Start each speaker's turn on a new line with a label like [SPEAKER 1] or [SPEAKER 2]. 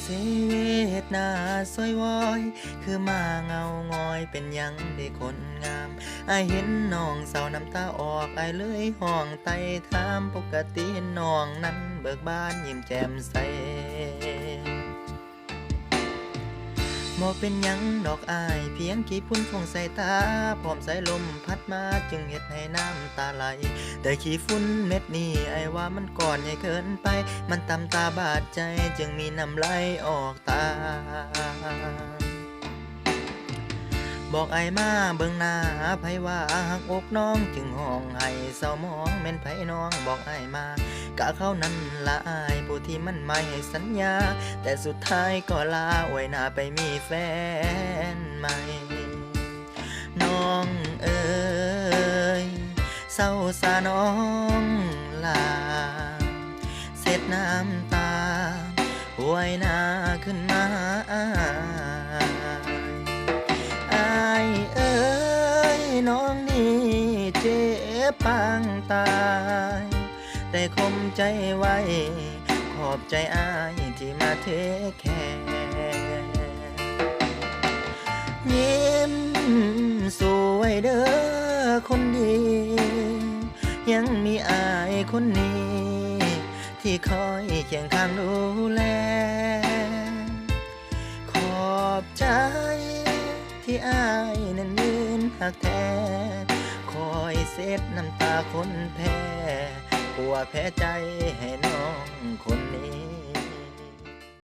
[SPEAKER 1] เสเวทนาซอยวอยคือมาเงางอยเป็นหยังได้คนงามอายเห็นน้องเศร้าน้ำตาออกอายเลยห้องไต่ถามปกติน้องนั้นเบิกบานยิ้มแจ่มใสบ่เป็นหยังดอกอายเพียงขี้พุ่นฟงใส่ตาพร้อมสายลมพัดมาจึงเฮ็ดให้น้ำตาไหลแต่ขี้ฝุ่นเม็ดนี้ไอ้ว่ามันก่อนใหญ่เกินไปมันตำตาบาดใจจึงมีน้ำไหลออกตาบอกไอ้มาเบิ่งหน้าไผว่าหักอกน้องจึงห้องให้เศร้ามองแม่นไผน้องบอกไอ้มากะเขานั้นละอายผู้ที่มันไม่ให้สัญญาแต่สุดท้ายก็ลาไว้หน้าไปมีแฟนใหม่น้องเอ๋ยเศร้าสาน้องลาเสร็จน้ำตาห้วยหน้าขึ้นมาอายเอ๋ยน้องนี่เจ็บปางตายแต่คมใจไว้ขอบใจอายที่มาเทคแคร์ยิ้มสวยเด้อคนดียังมีอายคนนี้ที่คอยเคียงข้างดูแลขอบใจที่อายนั้นยืนหักแท้คอยเซ็ดน้ำตาคนแพ้กลัวแพ้ใจให้น้องคนนี้